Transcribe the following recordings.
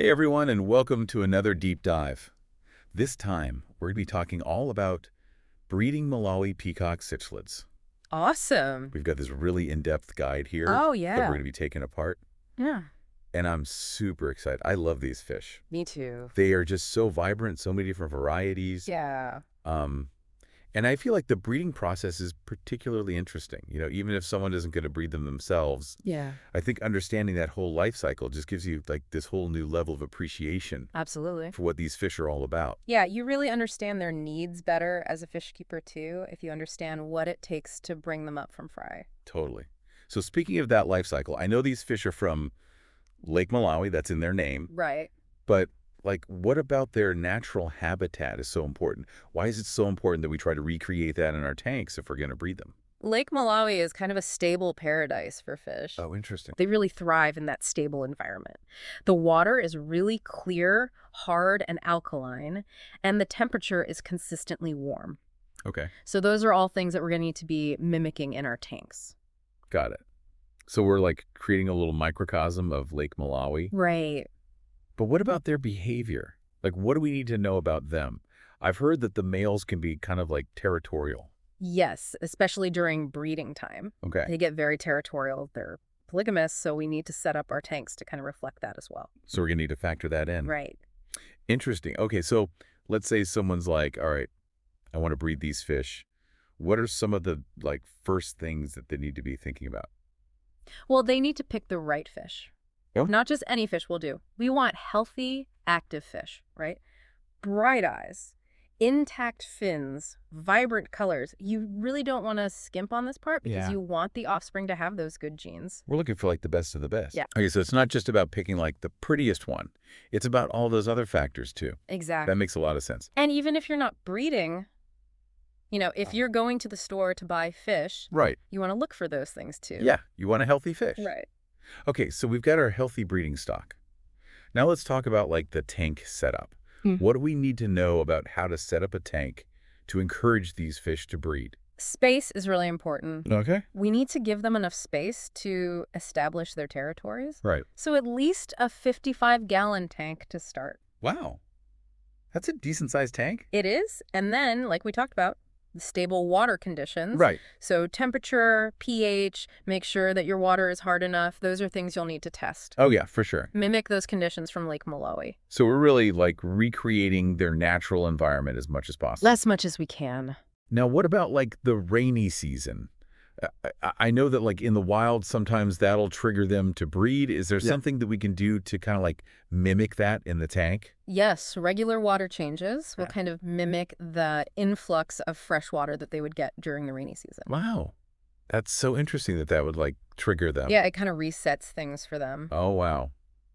Hey everyone, and welcome to another deep dive. This time, we're going to be talking all about breeding Malawi Peacock Cichlids. Awesome. We've got this really in-depth guide here Oh, that we're yeah. going to be taking apart, Yeah. and I'm super excited. I love these fish. Me too. They are just so vibrant, so many different varieties. Yeah. Um, and I feel like the breeding process is particularly interesting. Even if someone isn't going to breed them themselves, Yeah. I think understanding that whole life cycle just gives you like this whole new level of appreciation Absolutely. for what these fish are all about. Yeah, you really understand their needs better as a fish keeper too, if you understand what it takes to bring them up from fry. Totally. So speaking of that life cycle, I know these fish are from Lake Malawi, that's in their name, Right. but like what about their natural habitat is so important? Why is it so important that we try to recreate that in our tanks if we're going to breed them? Lake Malawi is kind of a stable paradise for fish. Oh, interesting. They really thrive in that stable environment. The water is really clear, hard, and alkaline, and the temperature is consistently warm. Okay, So those are all things that we're going to need to be mimicking in our tanks. got it. So we're like creating a little microcosm of Lake Malawi. Right. But what about their behavior? Like what do we need to know about them? I've heard that the males can be kind of like territorial. Yes, especially during breeding time. Okay. They get very territorial. They're polygamous, so we need to set up our tanks to kind of reflect that as well. So we're going to need to factor that in. Right. Interesting. Okay, so let's say someone's like, all right, I want to breed these fish. What are some of the like first things that they need to be thinking about? Well, they need to pick the right fish. Oh. Not just any fish will do. We want healthy, active fish, right? Bright eyes, intact fins, vibrant colors. You really don't want to skimp on this part because Yeah. you want the offspring to have those good genes. We're looking for like the best of the best. Yeah. Okay, so it's not just about picking like the prettiest one. It's about all those other factors too. Exactly. That makes a lot of sense. And even if you're not breeding, if you're going to the store to buy fish, Right. you want to look for those things too. Yeah, you want a healthy fish. Right. Okay, so we've got our healthy breeding stock. Now let's talk about like the tank setup. Hmm. What do we need to know about how to set up a tank to encourage these fish to breed? Space is really important. Okay. We need to give them enough space to establish their territories. Right. So at least a 55-gallon tank to start. Wow. That's a decent sized tank. It is. And then, like we talked about, the stable water conditions. Right. So temperature, pH, make sure that your water is hard enough. Those are things you'll need to test. Oh, yeah, for sure. Mimic those conditions from Lake Malawi. So we're really like recreating their natural environment as much as possible. As much as we can. Now, what about like the rainy season? I know that like in the wild, sometimes that'll trigger them to breed. Is there something that we can do to kind of like mimic that in the tank? Yes, regular water changes will kind of mimic the influx of fresh water that they would get during the rainy season. Wow. That's so interesting that that would like trigger them. Yeah, it kind of resets things for them. Oh, wow.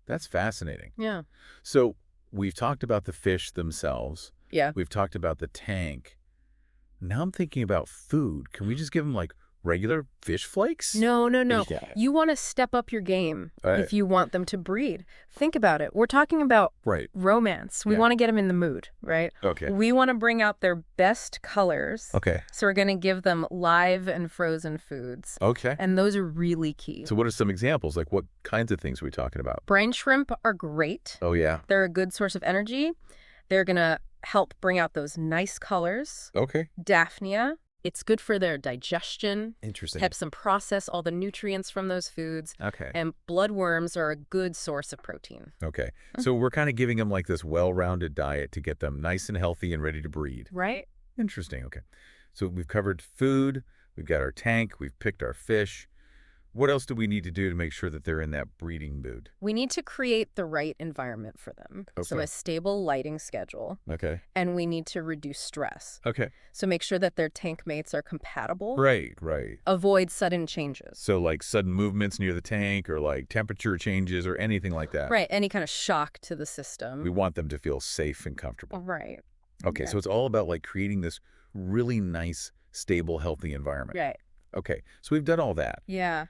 That's fascinating. Yeah. So we've talked about the fish themselves. Yeah. We've talked about the tank. Now I'm thinking about food. Can we just give them like regular fish flakes? No. Yeah. You want to step up your game Right. if you want them to breed. Think about it. We're talking about Right. romance. We Yeah. want to get them in the mood, right? Okay. We want to bring out their best colors. Okay. So we're going to give them live and frozen foods. Okay. And those are really key. So what are some examples? Like what kinds of things are we talking about? Brine shrimp are great. Oh, yeah. They're a good source of energy. They're going to help bring out those nice colors. Okay. Daphnia, it's good for their digestion. Interesting. Helps them process all the nutrients from those foods. Okay. And bloodworms are a good source of protein. Okay. So we're kind of giving them like this well-rounded diet to get them nice and healthy and ready to breed. Right? Interesting. Okay. So we've covered food. We've got our tank. We've picked our fish. What else do we need to do to make sure that they're in that breeding mood? We need to create the right environment for them. So Okay. a stable lighting schedule. Okay. And we need to reduce stress. Okay. So make sure that their tank mates are compatible. Right. Right. Avoid sudden changes. So like sudden movements near the tank or like temperature changes or anything like that. Right. Any kind of shock to the system. We want them to feel safe and comfortable. Right. Okay. Yeah. So it's all about like creating this really nice, stable, healthy environment. Right. Okay. So we've done all that. Yeah.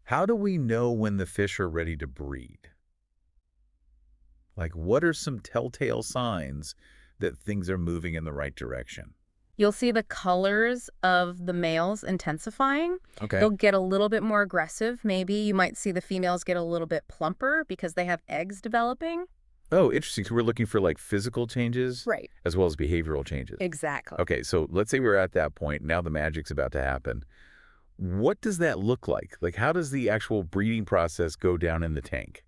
How do we know when the fish are ready to breed? Like, what are some telltale signs that things are moving in the right direction? You'll see the colors of the males intensifying. Okay. They'll get a little bit more aggressive, maybe. You might see the females get a little bit plumper because they have eggs developing. Oh, interesting. So we're looking for like physical changes Right. as well as behavioral changes. Exactly. Okay, so let's say we're at that point. Now the magic's about to happen. What does that look like? Like, how does the actual breeding process go down in the tank?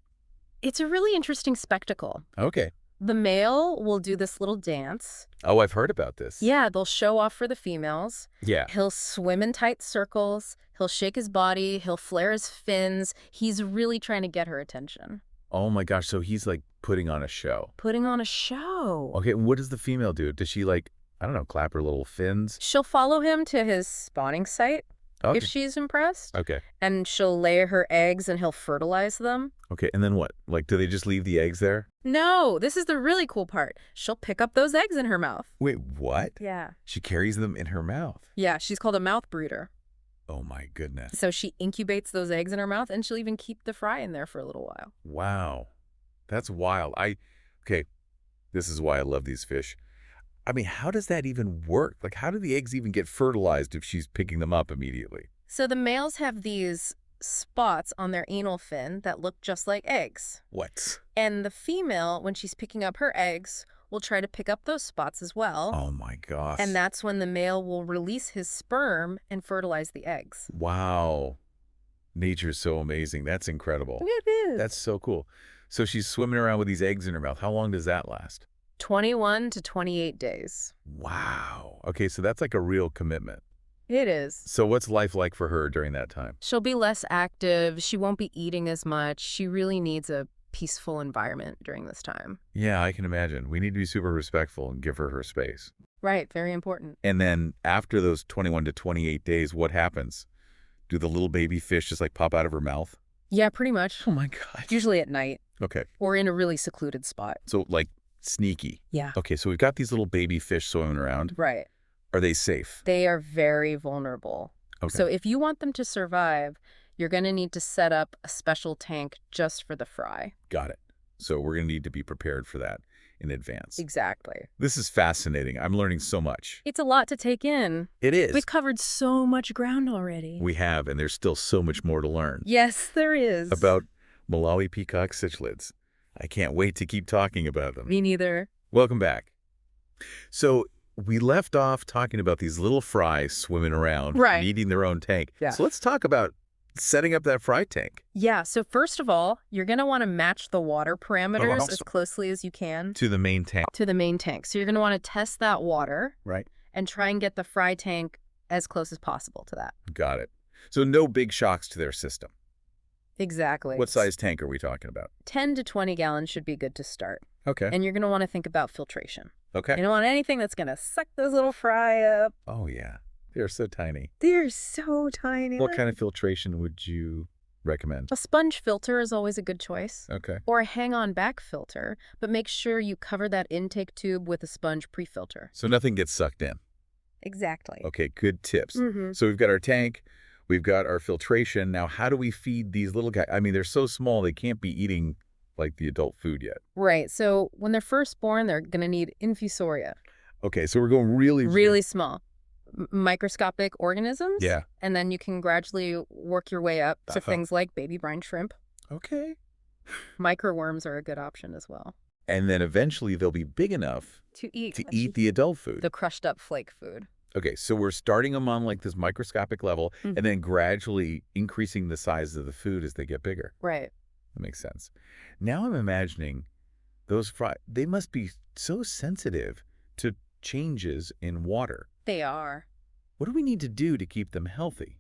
It's a really interesting spectacle. Okay. The male will do this little dance. Oh, I've heard about this. Yeah, they'll show off for the females. Yeah. He'll swim in tight circles. He'll shake his body. He'll flare his fins. He's really trying to get her attention. Oh my gosh, so he's like putting on a show. Putting on a show. Okay, and what does the female do? Does she like, I don't know, clap her little fins? She'll follow him to his spawning site Okay. if she's impressed. Okay. And she'll lay her eggs and he'll fertilize them. Okay, and then what? Like, do they just leave the eggs there? No, this is the really cool part. She'll pick up those eggs in her mouth. Wait, what? Yeah. She carries them in her mouth. Yeah, she's called a mouth brooder. Oh my goodness. So she incubates those eggs in her mouth, and she'll even keep the fry in there for a little while. Wow. That's wild. Okay, this is why I love these fish. I mean, how does that even work? Like, how do the eggs even get fertilized if she's picking them up immediately? So the males have these spots on their anal fin that look just like eggs. What? And the female, when she's picking up her eggs, will try to pick up those spots as well. Oh my gosh. And that's when the male will release his sperm and fertilize the eggs. Wow. Nature's so amazing. That's incredible. It is. That's so cool. So she's swimming around with these eggs in her mouth. How long does that last? 21 to 28 days. Wow. Okay, so that's like a real commitment. It is. So what's life like for her during that time? She'll be less active. She won't be eating as much. She really needs a peaceful environment during this time. Yeah, I can imagine. We need to be super respectful and give her her space. Right. Very important. And then after those 21 to 28 days, what happens? Do the little baby fish just like pop out of her mouth? Yeah, pretty much. Oh my God. Usually at night Okay. or in a really secluded spot. So like sneaky. Yeah. Okay, so we've got these little baby fish swimming around. Right. Are they safe? They are very vulnerable. Okay. So if you want them to survive, you're going to need to set up a special tank just for the fry. Got it. So we're going to need to be prepared for that in advance. Exactly. This is fascinating. I'm learning so much. It's a lot to take in. It is. We've covered so much ground already. We have, and there's still so much more to learn. Yes, there is. About Malawi Peacock Cichlids. I can't wait to keep talking about them. Me neither. Welcome back. So we left off talking about these little fries swimming around, Right. needing their own tank. Yeah. So let's talk about setting up that fry tank. Yeah, so first of all, you're going to want to match the water parameters as closely as you can To the main tank. to the main tank. So you're going to want to test that water Right. and try and get the fry tank as close as possible to that. Got it. So no big shocks to their system. Exactly. What size tank are we talking about? 10 to 20 gallons should be good to start. Okay. And you're going to want to think about filtration. Okay. You don't want anything that's going to suck those little fry up. Oh, yeah. They're so tiny. They're so tiny. What kind of filtration would you recommend? A sponge filter is always a good choice. Okay. Or a hang-on back filter, but make sure you cover that intake tube with a sponge pre-filter. So nothing gets sucked in. Exactly. Okay, good tips. Mm-hmm. So we've got our tank, we've got our filtration. Now, how do we feed these little guys? I mean, they're so small, they can't be eating like the adult food yet. Right. So when they're first born, they're going to need infusoria. Okay, so we're going really Small. Microscopic organisms. Yeah. And then you can gradually work your way up to Uh-huh. things like baby brine shrimp. Okay. Microworms are a good option as well. And then eventually they'll be big enough To eat. to eat the adult food. The crushed up flake food. Okay, so we're starting them on like this microscopic level Mhm. and then gradually increasing the size of the food as they get bigger. Right. That makes sense. Now I'm imagining those they must be so sensitive to changes in water. They are. What do we need to do to keep them healthy?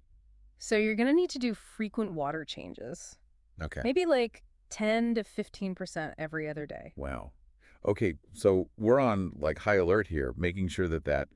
So you're going to need to do frequent water changes. Okay. Maybe like 10 to 15% every other day. Wow. Okay, so we're on like high alert here, making sure that that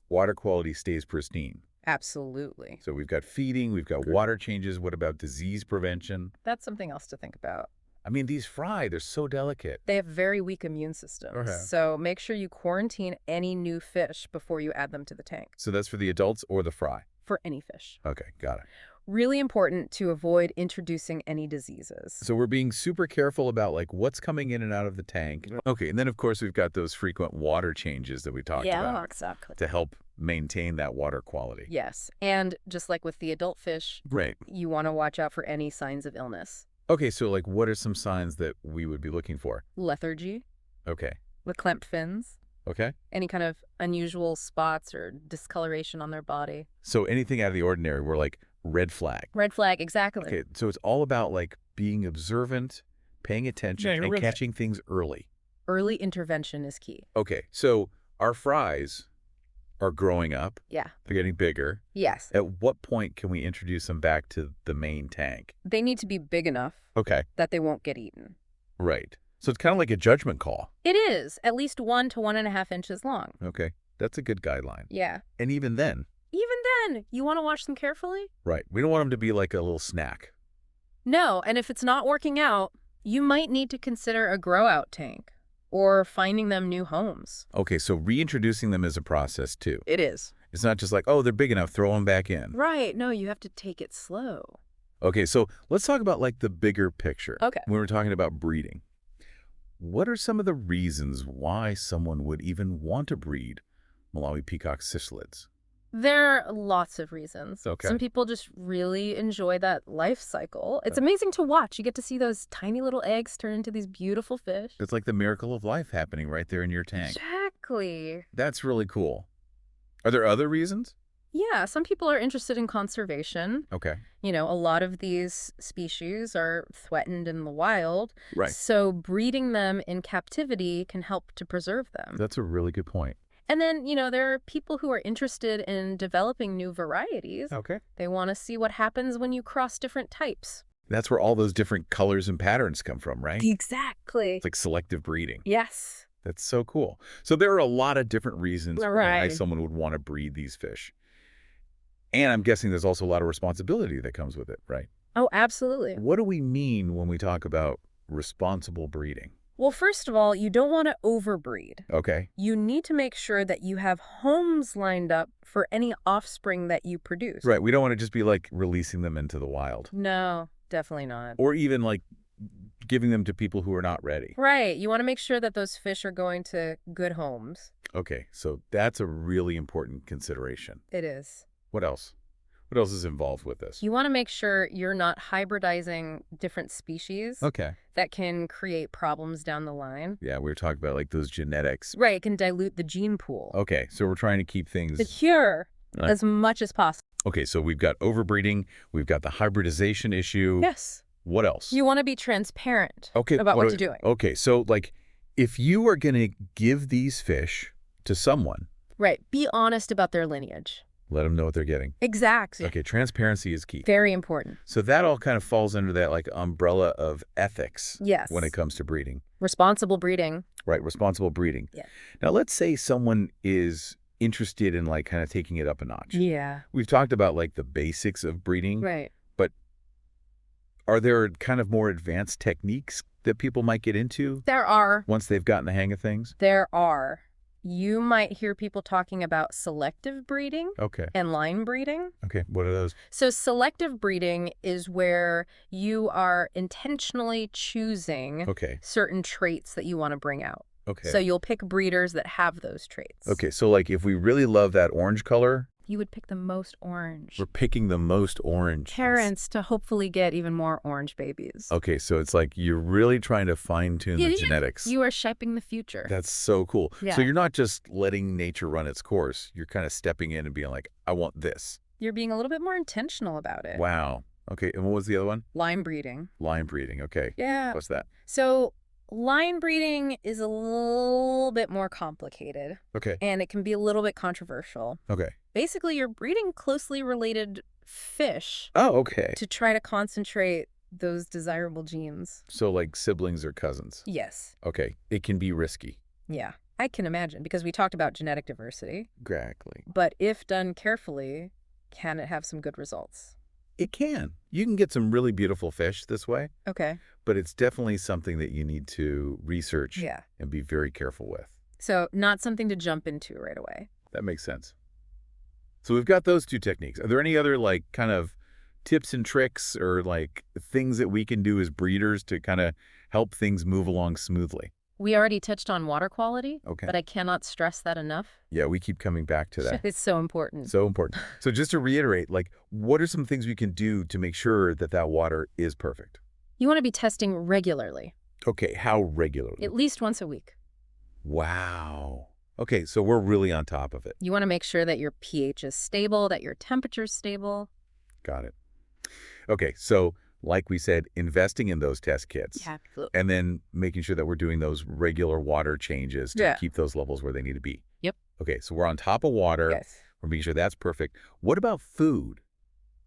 water quality stays pristine. Absolutely. So we've got feeding, we've got water changes. What about disease prevention? That's something else to think about. I mean, these fry, they're so delicate. They have very weak immune systems. Okay. So make sure you quarantine any new fish before you add them to the tank. So that's for the adults or the fry? For any fish. Okay, got it. Really important to avoid introducing any diseases. So we're being super careful about like what's coming in and out of the tank. Okay, and then of course we've got those frequent water changes that we talked about exactly. to help maintain that water quality. Yes. And just like with the adult fish, Right. you want to watch out for any signs of illness. Okay, so like what are some signs that we would be looking for? Lethargy Okay. with clamped fins, Okay. any kind of unusual spots or discoloration on their body. So anything out of the ordinary, we're like red flag. Red flag, exactly. Okay, so it's all about like being observant, paying attention, Yeah, and really. catching things early. Early intervention is key. Okay, so our fries are growing up. Yeah. They're getting bigger. Yes. At what point can we introduce them back to the main tank? They need to be big enough Okay, that they won't get eaten. right. So it's kind of like a judgment call. It is at least 1 to 1.5 inches long. Okay, that's a good guideline. Yeah. And even then, You want to watch them carefully? right, we don't want them to be like a little snack. No, and if it's not working out, you might need to consider a grow-out tank or finding them new homes. Okay, so reintroducing them is a process too. It is. It's not just like, oh, they're big enough, throw them back in. Right. No, you have to take it slow. Okay, so let's talk about like the bigger picture. Okay. When we're talking about breeding, what are some of the reasons why someone would even want to breed Malawi Peacock Cichlids? There are lots of reasons. Okay. Some people just really enjoy that life cycle. It's amazing to watch. You get to see those tiny little eggs turn into these beautiful fish. It's like the miracle of life happening right there in your tank. Exactly. That's really cool. Are there other reasons? Yeah, some people are interested in conservation. Okay. You know, a lot of these species are threatened in the wild. Right. So breeding them in captivity can help to preserve them. That's a really good point. And then, there are people who are interested in developing new varieties. Okay. They want to see what happens when you cross different types. That's where all those different colors and patterns come from, right? Exactly. It's like selective breeding. Yes. That's so cool. So there are a lot of different reasons why Right. someone would want to breed these fish. And I'm guessing there's also a lot of responsibility that comes with it, right? Oh, absolutely. What do we mean when we talk about responsible breeding? Well, first of all, you don't want to overbreed. Okay. You need to make sure that you have homes lined up for any offspring that you produce. Right. We don't want to just be like releasing them into the wild No, definitely not. or even like giving them to people who are not ready. Right. You want to make sure that those fish are going to good homes. Okay. So that's a really important consideration. It is. What else? What else is involved with this? You want to make sure you're not hybridizing different species Okay. that can create problems down the line. Yeah, we were talking about like those genetics. Right. It can dilute the gene pool. Okay. So we're trying to keep things. The cure Right. as much as possible. Okay. So we've got overbreeding. We've got the hybridization issue. Yes. What else? You want to be transparent Okay. about what you're doing. Okay. So like if you are going to give these fish to someone, Right. Be honest about their lineage. let them know what they're getting. Exactly. Okay. Transparency is key. Very important. So that all kind of falls under that like umbrella of ethics Yes. when it comes to breeding, Responsible breeding. right? Responsible breeding. Yeah. Now, let's say someone is interested in like kind of taking it up a notch. Yeah. We've talked about like the basics of breeding. Right. Are there kind of more advanced techniques that people might get into There are. once they've gotten the hang of things? There are. You might hear people talking about selective breeding Okay. and line breeding. Okay. What are those? So selective breeding is where you are intentionally choosing Okay. certain traits that you want to bring out. Okay. So you'll pick breeders that have those traits. Okay. So like if we really love that orange color, You would pick the most orange. we're picking the most orange. Parents to hopefully get even more orange babies. Okay. So it's like you're really trying to fine tune Yeah, the yeah. genetics. You are shaping the future. That's so cool. Yeah. So you're not just letting nature run its course. You're kind of stepping in and being like, I want this. You're being a little bit more intentional about it. Wow. Okay. And what was the other one? Line breeding. Line breeding. Okay. Yeah. What's that? So line breeding is a little bit more complicated, Okay. and it can be a little bit controversial. Okay. Basically, you're breeding closely related fish Oh, okay. to try to concentrate those desirable genes. So like siblings or cousins. Yes. Okay. It can be risky. Yeah. I can imagine, because we talked about genetic diversity. Exactly. But if done carefully, can it have some good results? It can. You can get some really beautiful fish this way, Okay. but it's definitely something that you need to research Yeah. and be very careful with. So not something to jump into right away. That makes sense. So we've got those two techniques. Are there any other like kind of tips and tricks or like things that we can do as breeders to kind of help things move along smoothly? We already touched on water quality, Okay. but I cannot stress that enough. Yeah, we keep coming back to that. It's so important. So important. So just to reiterate, like what are some things we can do to make sure that that water is perfect? You want to be testing regularly, Okay, how regularly? at least once a week. Wow. Okay, so we're really on top of it. You want to make sure that your pH is stable, that your temperature's stable. Got it. Okay, so like we said, investing in those test kits. Yeah, absolutely. And then making sure that we're doing those regular water changes to Yeah. keep those levels where they need to be. Yep. Okay, so we're on top of water. Yes. We're making sure that's perfect. What about food?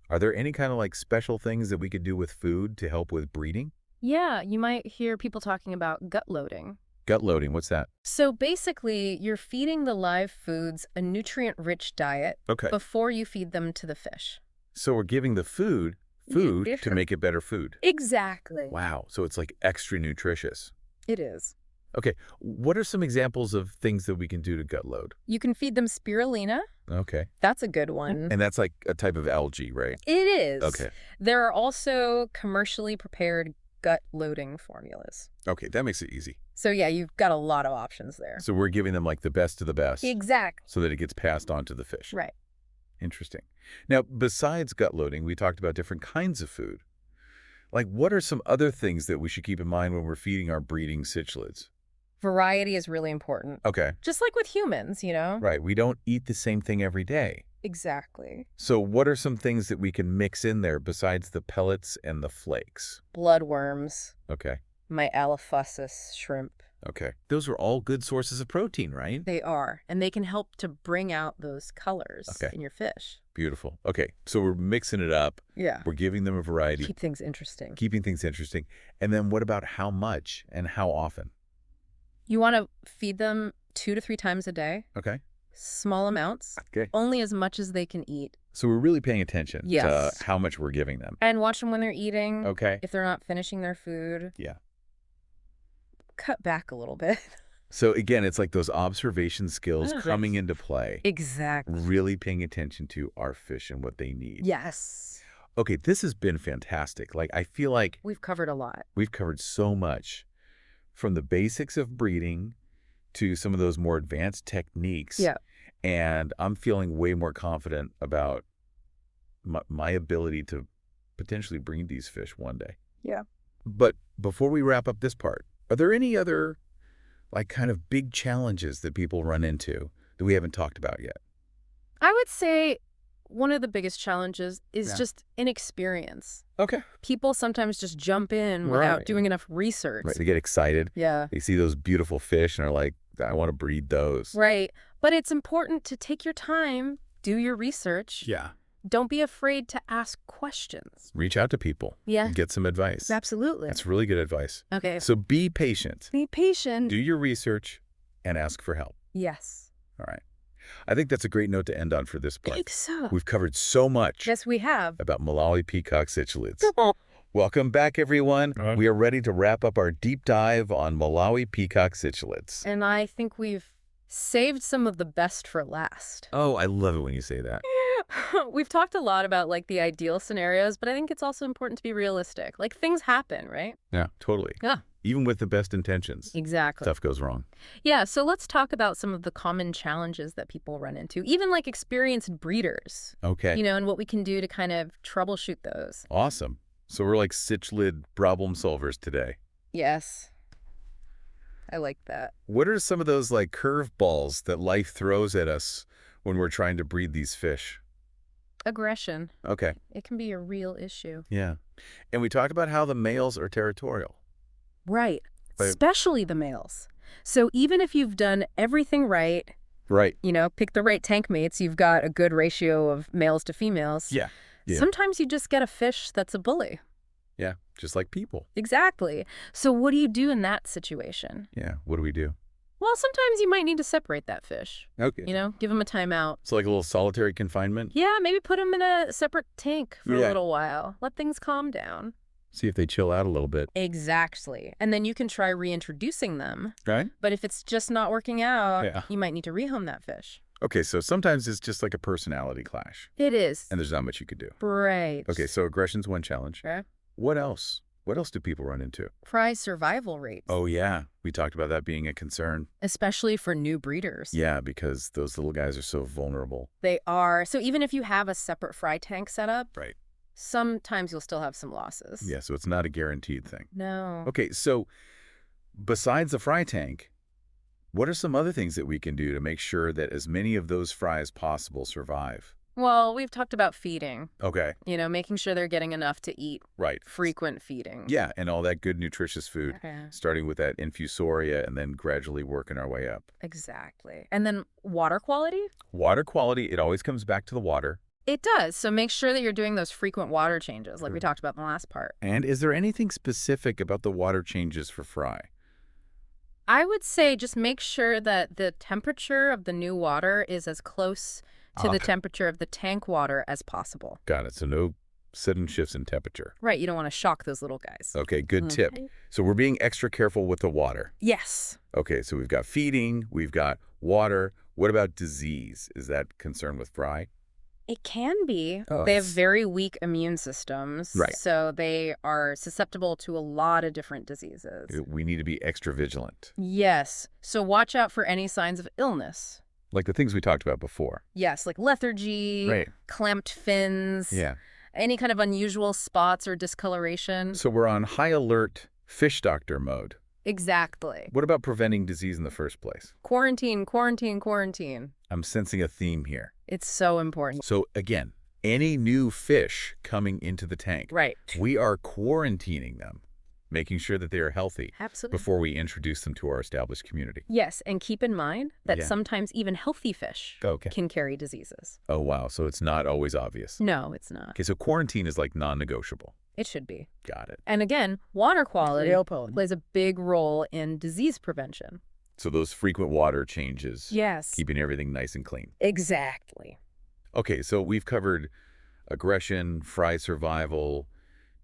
Are there any kind of like special things that we could do with food to help with breeding? Yeah, you might hear people talking about gut loading. Gut loading, what's that? So basically, you're feeding the live foods a nutrient-rich diet Okay. before you feed them to the fish. So we're giving the food to make it better food. Exactly. Wow, so it's like extra nutritious. It is. Okay, what are some examples of things that we can do to gut load? You can feed them spirulina. Okay. That's a good one. And that's like a type of algae, right? It is. Okay. There are also commercially prepared gut loading formulas. Okay, that makes it easy. So yeah, you've got a lot of options there. So we're giving them like the best of the best Exactly. so that it gets passed on to the fish. Right. Interesting. Now, besides gut loading, we talked about different kinds of food. Like, what are some other things that we should keep in mind when we're feeding our breeding cichlids? Variety is really important. Okay. Just like with humans, you know? Right. We don't eat the same thing every day. Exactly. So what are some things that we can mix in there besides the pellets and the flakes? Bloodworms, Okay. my alophusis shrimp. Okay. Those are all good sources of protein, right? They are, and they can help to bring out those colors Okay. in your fish. Beautiful. Okay. So we're mixing it up. Yeah. We're giving them a variety, Keep things interesting. keeping things interesting. And then what about how much and how often? You want to feed them 2 to 3 times a day, Okay. small amounts, Okay. only as much as they can eat. So we're really paying attention Yes. to how much we're giving them. And watch them when they're eating. Okay. If they're not finishing their food, Yeah. cut back a little bit. So again, it's like those observation skills Oh, coming yes. into play. Exactly. Really paying attention to our fish and what they need. Yes. Okay, this has been fantastic. Like, I feel like We've covered a lot. we've covered so much from the basics of breeding to some of those more advanced techniques. Yeah. And I'm feeling way more confident about my ability to potentially breed these fish one day. Yeah. But before we wrap up this part, are there any other like kind of big challenges that people run into that we haven't talked about yet? I would say one of the biggest challenges is Yeah. just inexperience. Okay. People sometimes just jump in Right. without doing enough research. Right. They get excited. Yeah. They see those beautiful fish and are like, I want to breed those. Right. But it's important to take your time, do your research. Yeah. Don't be afraid to ask questions. Reach out to people. Yeah. And get some advice. Absolutely. That's really good advice. Okay. So be patient. Be patient. Do your research and ask for help. Yes. All right. I think that's a great note to end on for this I part. think so. We've covered so much Yes, we have. about Malawi Peacock Cichlids. Welcome back, everyone. All right. We are ready to wrap up our deep dive on Malawi Peacock Cichlids. And I think we've saved some of the best for last. Oh, I love it when you say that. We've talked a lot about like the ideal scenarios, but I think it's also important to be realistic. Like things happen, right? Yeah, totally. Yeah. Even with the best intentions, Exactly. stuff goes wrong. Yeah, so let's talk about some of the common challenges that people run into, even like experienced breeders, Okay. you know, and what we can do to kind of troubleshoot those. Awesome. So we're like cichlid problem solvers today. Yes. I like that. What are some of those like curveballs that life throws at us when we're trying to breed these fish? Aggression. Okay. It can be a real issue. Yeah. And we talked about how the males are territorial. Right. But- Especially the males. So even if you've done everything right, Right. you know, pick the right tank mates, you've got a good ratio of males to females. Yeah. Yeah. Sometimes you just get a fish that's a bully. Yeah. Just like people. Exactly. So what do you do in that situation? Yeah. What do we do? Well, sometimes you might need to separate that fish. Okay. You know, give him a timeout. So like a little solitary confinement? Yeah, maybe put him in a separate tank for a Yeah. little while. Let things calm down. See if they chill out a little bit. Exactly. And then you can try reintroducing them. Right? But if it's just not working out, Yeah. you might need to rehome that fish. Okay, so sometimes it's just like a personality clash, It is. and there's not much you could do. Right. Okay, so aggression's one challenge. Okay. What else? What else do people run into? Fry survival rates. Oh, yeah. We talked about that being a concern. Especially for new breeders. Yeah, because those little guys are so vulnerable. They are. So even if you have a separate fry tank set up, Right. sometimes you'll still have some losses. Yeah, so it's not a guaranteed thing. No. Okay, so besides the fry tank, what are some other things that we can do to make sure that as many of those fry as possible survive? Well, we've talked about feeding, Okay, making sure they're getting enough to eat, right. frequent feeding. Yeah, and all that good nutritious food, Okay. starting with that infusoria and then gradually working our way up. Exactly. And then water quality? Water quality, it always comes back to the water. It does. So make sure that you're doing those frequent water changes like we talked about in the last part. And is there anything specific about the water changes for fry? I would say just make sure that the temperature of the new water is as close to the temperature of the tank water as possible. Got it. So no sudden shifts in temperature. Right. You don't want to shock those little guys. Okay, good tip. So we're being extra careful with the water. Yes. Okay, so we've got feeding, we've got water. What about disease? Is that concerned with fry? It can be. Oh, They have very weak immune systems. Right. So they are susceptible to a lot of different diseases. We need to be extra vigilant. Yes. So watch out for any signs of illness. Like the things we talked about before. Yes, like lethargy, Right. clamped fins, Yeah. any kind of unusual spots or discoloration. So we're on high alert fish doctor mode. Exactly. What about preventing disease in the first place? Quarantine, quarantine, quarantine. I'm sensing a theme here. It's so important. So again, any new fish coming into the tank, Right. we are quarantining them, making sure that they are healthy Absolutely. before we introduce them to our established community. Yes, and keep in mind that Yeah. sometimes even healthy fish Okay. can carry diseases. Oh, wow. So it's not always obvious. No, it's not. Okay, so quarantine is like non-negotiable. It should be. Got it. And again, water quality plays a big role in disease prevention. So those frequent water changes, Yes. keeping everything nice and clean. Exactly. Okay, so we've covered aggression, fry survival,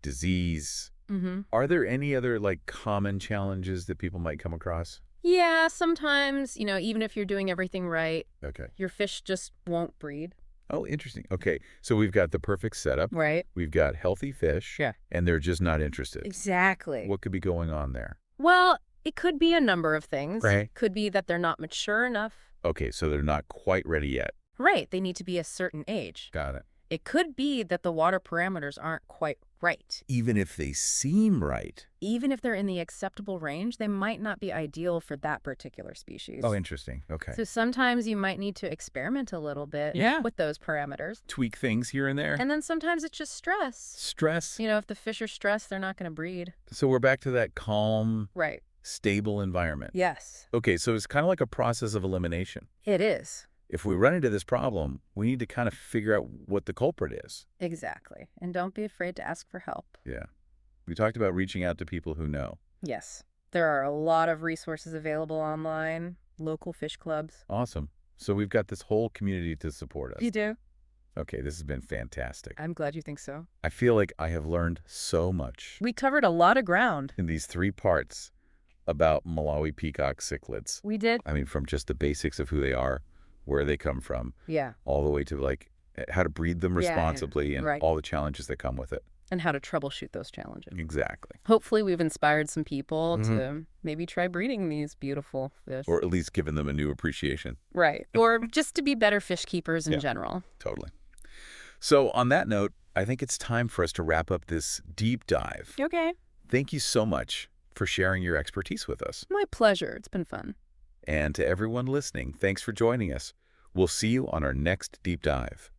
disease. Mm-hmm. Are there any other like common challenges that people might come across? Yeah, sometimes, even if you're doing everything right, Okay. your fish just won't breed. Oh, interesting. Okay, so we've got the perfect setup. Right. We've got healthy fish. Yeah. And they're just not interested. Exactly. What could be going on there? Well, it could be a number of things. Right. Could be that they're not mature enough. Okay, so they're not quite ready yet. Right. They need to be a certain age. Got it. It could be that the water parameters aren't quite right. Even if they seem right. Even if they're in the acceptable range, they might not be ideal for that particular species. Oh, interesting. Okay. So sometimes you might need to experiment a little bit with those parameters. Tweak things here and there. And then sometimes it's just stress. Stress. If the fish are stressed, they're not going to breed. So we're back to that calm, Right. stable environment. Yes. Okay, so it's kind of like a process of elimination. It is. If we run into this problem, we need to kind of figure out what the culprit is. Exactly. And don't be afraid to ask for help. Yeah. We talked about reaching out to people who know. Yes. There are a lot of resources available online, local fish clubs. Awesome. So we've got this whole community to support us. You do? Okay, this has been fantastic. I'm glad you think so. I feel like I have learned so much We covered a lot of ground. in these 3 parts about Malawi Peacock Cichlids. We did? I mean, from just the basics of who they are, where they come from, Yeah. all the way to like how to breed them Yeah, responsibly and right. all the challenges that come with it. And how to troubleshoot those challenges. Exactly. Hopefully we've inspired some people to maybe try breeding these beautiful fish. Or at least given them a new appreciation. Right. Or just to be better fish keepers in Yeah. general. Totally. So on that note, I think it's time for us to wrap up this deep dive. Okay. Thank you so much for sharing your expertise with us. My pleasure. It's been fun. And to everyone listening, thanks for joining us. We'll see you on our next deep dive.